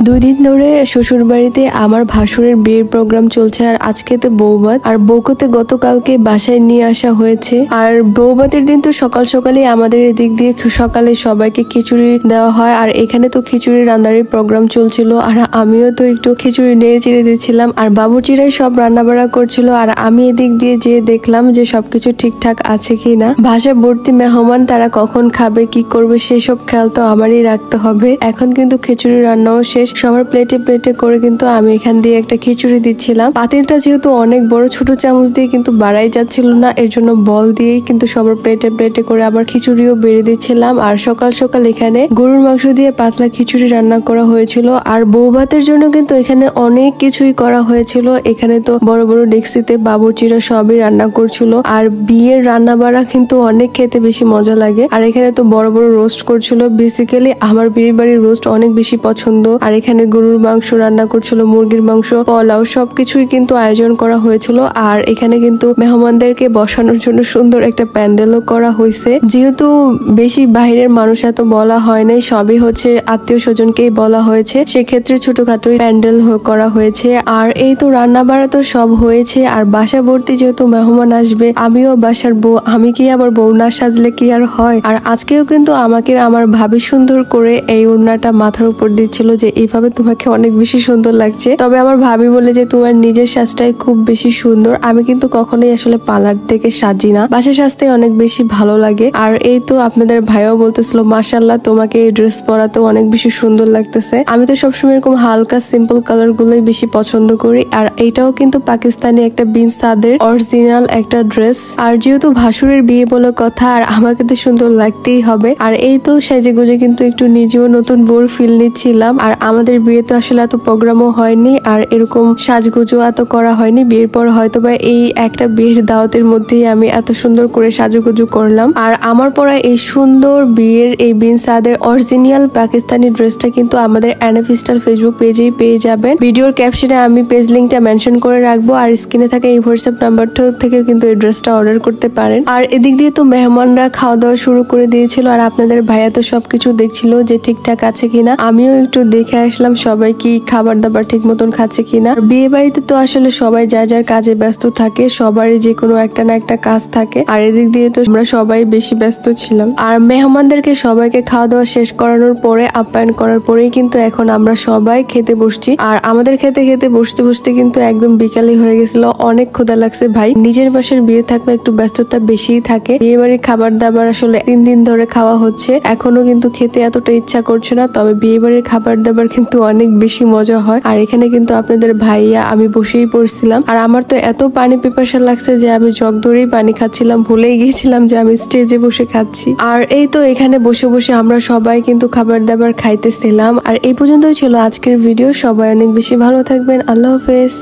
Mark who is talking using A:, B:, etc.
A: 2 দিন ধরে শ্বশুর বাড়িতে আমার ভাসুরের বিয়ের প্রোগ্রাম চলছে আর আজকে তো বৌভাত আর বউকে গতকালকে বাসায় নিয়ে আসা হয়েছে। আর বৌভাতের দিন তো সকাল সকালে আমাদের এদিক দিয়ে সকালে সবাইকে খিচুড়ি দেওয়া হয় আর এখানে তো খিচুড়ি রান্নার প্রোগ্রাম চলছিল আর আমিও তো একটু খিচুড়ি নেড়ে চেড়ে দিচ্ছিলাম আর বাবুর্চিরাই সব রান্না বাড়া করছিল আর আমি এদিক দিয়ে যেয়ে দেখলাম যে সবকিছু ঠিকঠাক আছে কিনা। ভাষা ভর্তি মেহমান, তারা কখন খাবে কি করবে সেসব খেয়াল তো আমারই রাখতে হবে। এখন কিন্তু খিচুড়ি রান্নাও শেষ, সবার প্লেটে প্লেটে করে কিন্তু আমি এখান দিয়ে একটা খিচুড়ি দিচ্ছিলাম। পাতিলটা যেহেতু অনেক বড়, ছোট চামচ দিয়ে কিন্তু বাড়াই যাচ্ছিল না, এর জন্য বল দিয়েই কিন্তু সবার প্লেটে প্লেটে করে আবার খিচুড়িও বেড়ে দিচ্ছিলাম। আর সকাল সকাল এখানে গরুর মাংস দিয়ে পাতলা খিচুড়ি রান্না করা হয়েছিল আর বউ ভাতের জন্য কিন্তু এখানে অনেক কিছুই করা হয়েছিল। এখানে তো বড় বড় ডেক্সিতে বাবুর্চিরা সবই রান্না করছিল আর বিয়ের রান্না বাড়া কিন্তু অনেক খেতে বেশি মজা লাগে। আর এখানে তো বড় বড় রোস্ট করছিল, বেসিক্যালি আমার বিয়ে বাড়ির রোস্ট অনেক বেশি পছন্দ। আর এখানে গরুর মাংস রান্না করছিল, মুরগির মাংস, পোলাও সবকিছুই কিন্তু আয়োজন করা হয়েছিল। আর এখানে কিন্তু মেহমানদেরকে বসানোর জন্য সুন্দর একটা প্যান্ডেলও করা হয়েছে। যেহেতু বেশি বাইরের মানুষ এত বলা হয় নাই, সবই হচ্ছে আত্মীয় স্বজনকেই বলা হয়েছে, সেক্ষেত্রে ছোটখাটো প্যান্ডেল করা হয়েছে। আর এই তো রান্না বাড়া তো সব হয়েছে আর বাসা ভর্তি যেহেতু মেহমান আসবে, আমিও বাসার বউ, আমি কি আবার বউ না সাজলে কি আর হয়। আর আজকেও কিন্তু আমাকে আমার ভাবি সুন্দর করে এই ওড়নাটা মাথার উপর দিচ্ছিল যে এইভাবে তোমাকে অনেক বেশি সুন্দর লাগছে। তবে আমার ভাবি বলে যে তোমার নিজের সাজটাই খুব বেশি সুন্দর। আমি কিন্তু কখনোই আসলে পার্লার থেকে সাজি না, বাসা সাজতে অনেক বেশি ভালো লাগে। আর এই তো আপনাদের ভাইও বলতেছিল মাশাআল্লাহ তোমাকে এই ড্রেস পরাতে অনেক বেশি সুন্দর লাগতেছে। আমি তো সবসময় এরকম হালকা সিম্পল কালার গুলোই বেশি পছন্দ করি। আর এইটাও কিন্তু পাকিস্তানি একটা বিন সাদের অরিজিনাল একটা ড্রেস। আর যেহেতু ভাসুরের বিয়ে বলে কথা আর আমাকে তো সুন্দর লাগতেই হবে। আর এই তো সেজে গুজে কিন্তু একটু নিজেও নতুন বউর ফিল নিচ্ছিলাম। আর আমাদের বিয়ে তো আসলে এত প্রোগ্রামও হয়নি আর এরকম সাজগুজো এত করা হয়নি। বিয়ের পর হয়তো বা এই একটা বিয়ের দাওয়াতের মধ্যেই আমি এত সুন্দর করে সাজুগুজু করলাম। আর আমার পরা এই সুন্দর বিয়ের এই বিন সাদের অরিজিনাল পাকিস্তানি ড্রেসটা কিন্তু আমাদের এনএফ স্টাইল ফেসবুক পেজেই পেয়ে যাবেন। ভিডিওর ক্যাপশনে আমি পেজ লিঙ্কটা মেনশন করে রাখবো আর স্ক্রিনে থাকা এই হোয়াটসঅ্যাপ নাম্বারটা থেকে কিন্তু এই ড্রেসটা অর্ডার করতে পারেন। আর এদিক দিয়ে তো মেহমানরা খাওয়া দাওয়া শুরু করে দিয়েছিল আর আপনাদের ভাইয়া তো সবকিছু দেখছিল যে ঠিকঠাক আছে কিনা। আমিও একটু দেখে আসলাম সবাই কি খাবার দাবার ঠিক মতন খাচ্ছে কিনা। বিয়ে বাড়িতে তো আসলে সবাই যার যার কাজে ব্যস্ত থাকে, সবারই যে কোনো একটা না একটা কাজ থাকে। আর এদিক দিয়ে তো আমরা সবাই বেশি ব্যস্ত ছিলাম। আর মেহমানদেরকে সবাইকে খাওয়া দাওয়া শেষ করানোর পরে, আপ্যায়ন করার পরেই কিন্তু এখন আমরা সবাই খেতে বসছি। আর আমাদের খেতে খেতে বসতে বসতে কিন্তু একদম বিকালই হয়ে গেছিল, অনেক ক্ষুধা লাগছে ভাই। নিজের বাসার বিয়ে থাকলে একটু ব্যস্ততা বেশিই থাকে। বিয়ে বাড়ির খাবার দাবার আসলে 3 দিন ধরে খাওয়া হচ্ছে, এখনো কিন্তু খেতে এতটা ইচ্ছা করছে না। তবে বিয়ে বাড়ির খাবার দাবার কিন্তু অনেক বেশি মজা হয়। আর এখানে কিন্তু আপনাদের ভাইয়া আমি বসেই পড়ছিলাম আর আমার তো এত পানি পিপাসা লাগছে যে আমি জগ ধরেই পানি খাচ্ছিলাম, ভুলেই গিয়েছিলাম যে আমি স্টেজে বসে খাচ্ছি। আর এই তো এখানে বসে বসে আমরা সবাই কিন্তু খাবার দাবার খাইতেছিলাম। আর এই পর্যন্তই ছিল আজকের ভিডিও। সবাই অনেক বেশি ভালো থাকবেন। আল্লাহ হাফেজ।